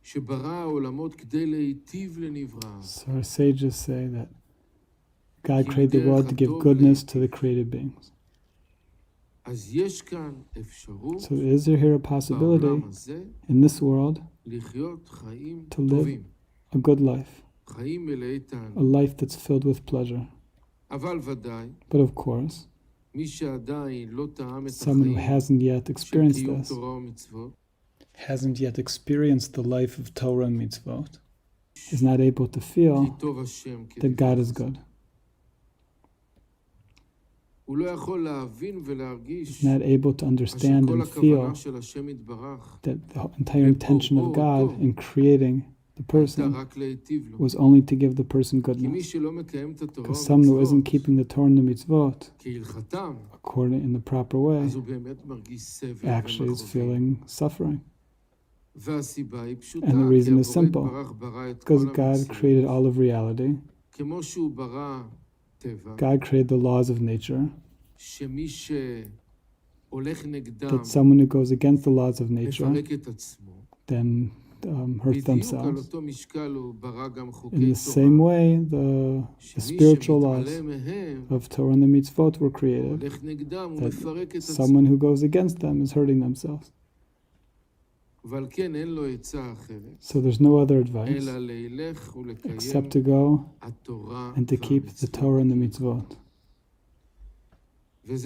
So our sages say that God created the world to give goodness to the created beings. So is there here a possibility in this world to live a good life, a life that's filled with pleasure? But of course, someone who hasn't yet experienced this, hasn't yet experienced the life of Torah and mitzvot, is not able to feel that God is good. Is not able to understand and feel that the entire intention of God in creating the person was only to give the person goodness. Because someone who isn't keeping the Torah and the mitzvot according in the proper way actually is feeling suffering. And the reason is simple, because God created all of reality. God created the laws of nature, that someone who goes against the laws of nature then hurt themselves. In the same way, the spiritual laws of Torah and the mitzvot were created, that someone who goes against them is hurting themselves. So there's no other advice except to go and to keep the Torah and the mitzvot. And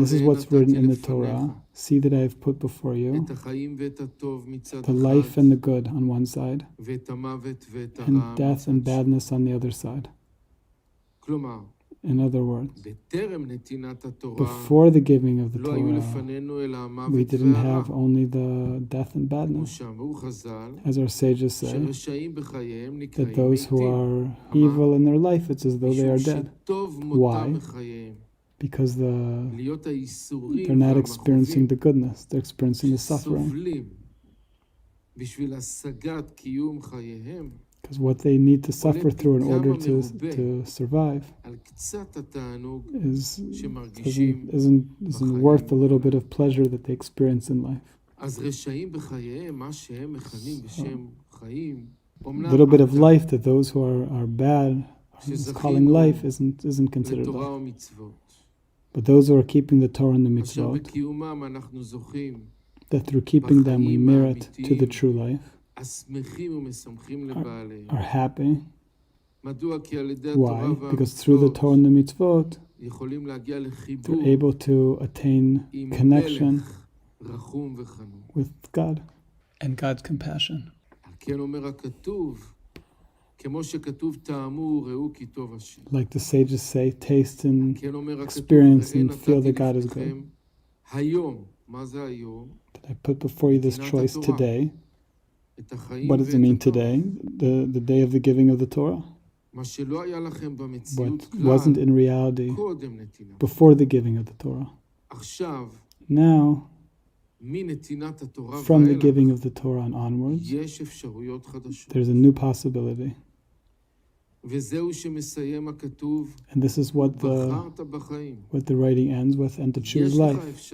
this is what's written in the Torah. See that I have put before you the life and the good on one side, and death and badness on the other side. In other words, before the giving of the Torah, we didn't have only the death and badness. As our sages say, that those who are evil in their life, it's as though they are dead. Why? Because they're not experiencing the goodness, they're experiencing the suffering. Because what they need to suffer through in order to survive isn't worth the little bit of pleasure that they experience in life. A little bit of life that those who are bad are calling life isn't considered life. But those who are keeping the Torah and the mitzvot, that through keeping them we merit to the true life, are happy. Why? Because through the Torah and the mitzvot, they're able to attain connection with God and God's compassion. Like the sages say, taste and experience and feel that God is good. That I put before you this choice today. What does it mean today? The day of the giving of the Torah? What wasn't in reality before the giving of the Torah. Now, from the giving of the Torah and onwards, there's a new possibility. And this is what the writing ends with, and to choose life.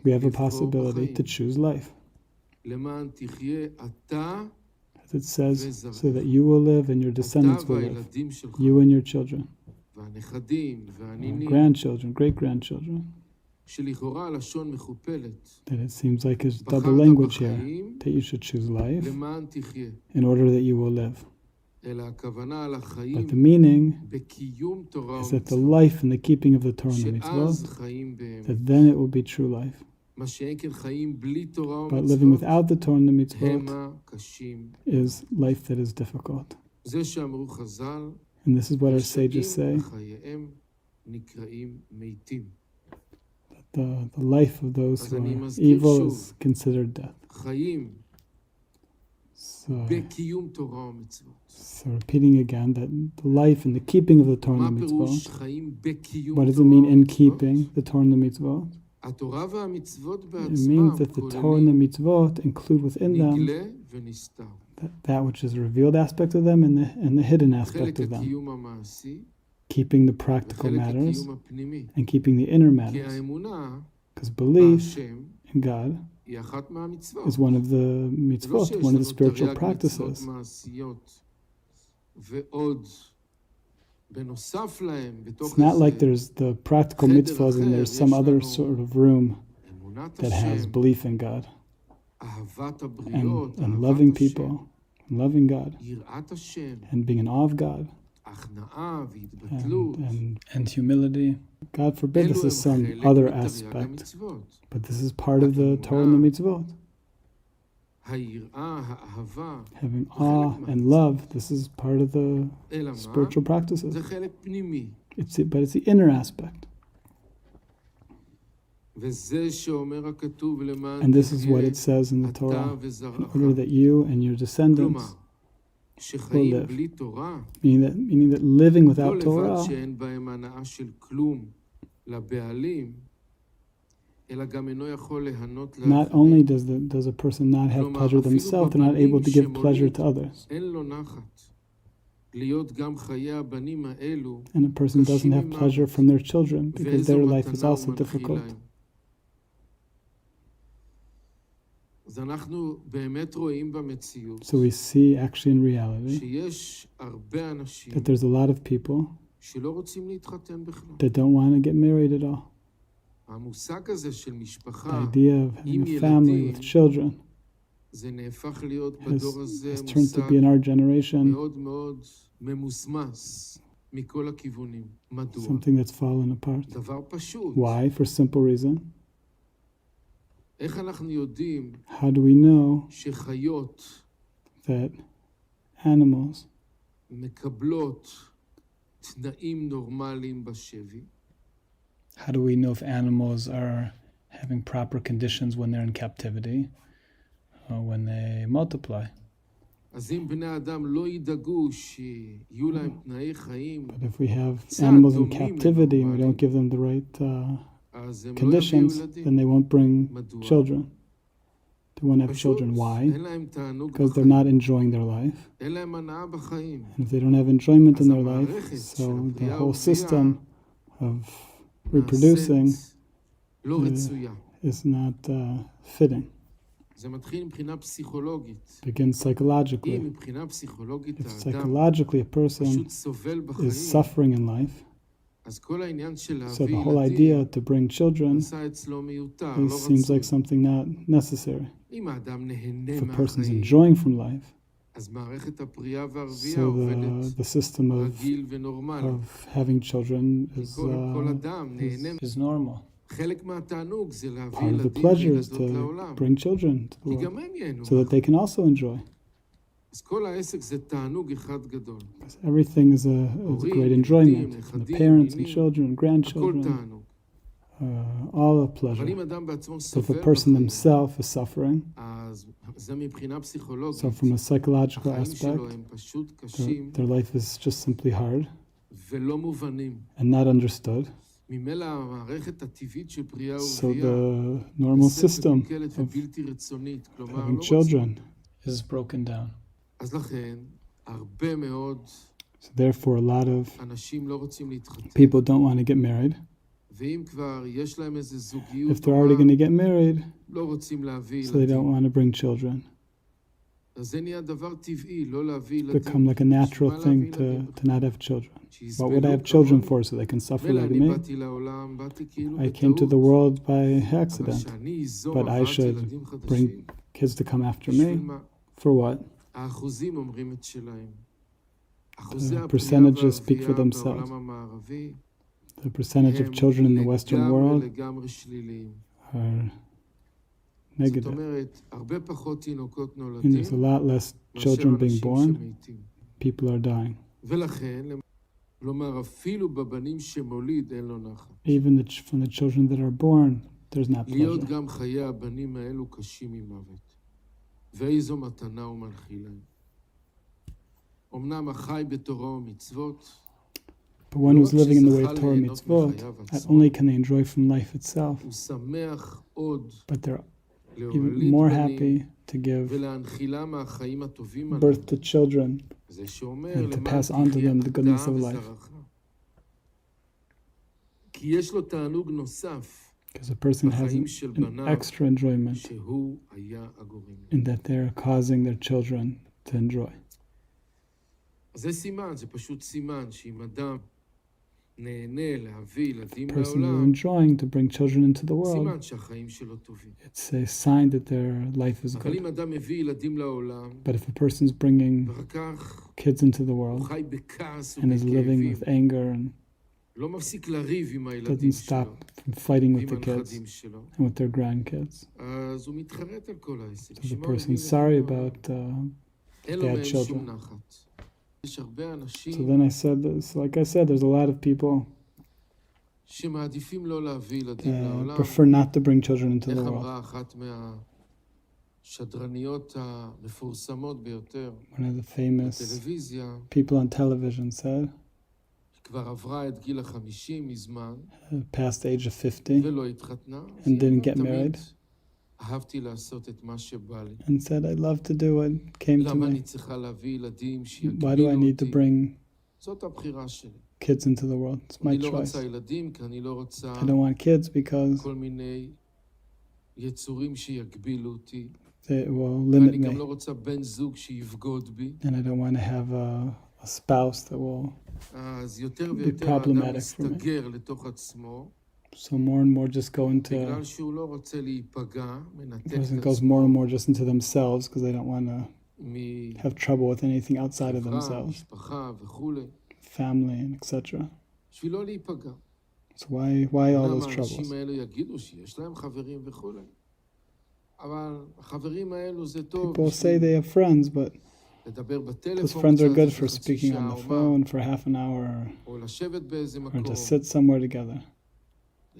We have a possibility to choose life. As it says, so that you will live and your descendants will live, you and your children, grandchildren, great-grandchildren. That it seems like it's double language here, that you should choose life in order that you will live. But the meaning is that the life and the keeping of the Torah and the mitzvot, that then it will be true life. But living without the Torah and the mitzvot is life that is difficult. And this is what our sages say, that the life of those who are evil is considered death. So repeating again, that the life and the keeping of the Torah and the mitzvot, what does it mean in keeping the Torah and the mitzvot? It means that the Torah and the mitzvot include within them that which is a revealed aspect of them and the hidden aspect of them, keeping the practical matters and keeping the inner matters. Because belief in God is one of the mitzvot, one of the spiritual practices. It's not like there's the practical mitzvahs and there's some other sort of room that has belief in God and loving people, and loving God, and being in awe of God, and humility. God forbid this is some other aspect, but this is part of the Torah and the mitzvot. Having awe and love, this is part of the spiritual practices. But it's the inner aspect. And this is what it says in the Torah, in order that you and your descendants will live. Meaning that living without Torah, not only does a person not have pleasure themselves, they're not able to give pleasure to others. And a person doesn't have pleasure from their children because their life is also difficult. So we see actually in reality that there's a lot of people that don't want to get married at all. The idea of having a family with children has turned to be in our generation something that's fallen apart. Why? For a simple reason. How do we know that animals How do we know if animals are having proper conditions when they're in captivity or when they multiply? But if we have animals in captivity and we don't give them the right conditions, then they won't bring children. They won't have children. Why? Because they're not enjoying their life. And if they don't have enjoyment in their life, so the whole system of reproducing is not fitting. It begins psychologically. If psychologically a person is suffering in life, so the whole idea to bring children seems like something not necessary. If a person is enjoying from life, so the system of having children is normal. Part of the pleasure is to bring children to the world so that they can also enjoy. Because everything is a great enjoyment, from the parents and children and grandchildren, all a pleasure. So if a person themselves is suffering, so from a psychological aspect, their life is just simply hard and not understood. So the normal system of having children is broken down. So therefore a lot of people don't want to get married. If they're already going to get married, so they don't want to bring children. Become like a natural thing to not have children. What would I have children for? So they can suffer like me? I came to the world by accident, but I should bring kids to come after me. For what? The percentages speak for themselves. The percentage of children in the Western world are negative. And there's a lot less children being born. People are dying. Even from the children that are born, there's not pleasure. But one who's living in the way of Torah mitzvot, not only can they enjoy from life itself, but they're even more happy to give birth to children and to pass on to them the goodness of life. Because a person has an extra enjoyment in that they're causing their children to enjoy. אז זה סימן, זה פשוט סימן שאם אדם נהנה להביא ילדים Person is לעולם, enjoying to bring children into the world, סימן שהחיים שלו טובים. it's a sign that their life is אבל good. אם אדם מביא ילדים לעולם, But if a person's bringing ואחר כך kids into the הוא world חי בכעס and is living ובכאבים, with anger and לא מפסיק לריב עם הילדים doesn't שלו, stop from fighting with ועם the kids הנכדים שלו, and with their grandkids, אז הוא מתחרט על כל העסק. so the בשביל מה הוא person's מביא sorry ילדים לעולם? about אין לו bad מהם שום children. נחת. יש הרבה So אנשים then I said this, like I said, there's a lot of people שמעדיפים לא להביא ילדים לעולם. prefer not to bring children into איך the world. אמרה אחת מהשדרניות המפורסמות ביותר One of the famous בטלוויזיה, people on television said, כבר עברה את גיל 50 מזמן, past the age of 50, ולא התחתנה, and didn't get married, אהבתי לעשות את מה שבא לי. and said, I love to do what came to למה אני me. צריכה להביא ילדים Why do I שיגבילו need to אותי? bring זאת הבחירה שלי. kids into the world? It's my אני לא choice. רוצה ילדים, כי אני לא רוצה I don't want kids because כל מיני יצורים שיגבילו אותי. they will ואני limit גם me, לא רוצה בן זוג שיבגוד בי. and I don't want to have a spouse that will. אז יותר be ויותר האדם problematic for me. מסתגר לתוך עצמו, So more and more just go into, בגלל שהוא לא רוצה להיפגע, the מנתק person את goes more עצמו and more just into themselves because they don't want to have trouble with anything outside of מחברה, themselves, משפחה וכולי, family and etc. בשביל לא להיפגע. So why all those למה troubles? האנשים האלו יגידו שיש להם חברים וכולי, אבל החברים האלו זה טוב People say בשביל they have friends, but לדבר those בטלפון friends are קצת, good איזה for חצי speaking on שעה the או מה, phone for half an hour או לשבת באיזה or מקום, to sit somewhere together,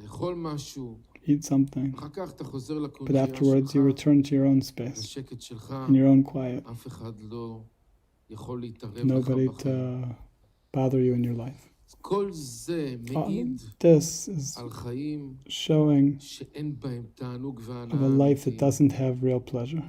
לאכול משהו, eat something. אחר כך אתה חוזר But לקונכייה afterwards, you שלך, return to your own space, לשקט שלך, in your own quiet, אף אחד לא יכול להתערב לך nobody בחיים. to bother you in your life. כל זה מעיד This is על חיים showing שאין בהם תענוג of a והנאה life that אמיתיים. doesn't have real pleasure.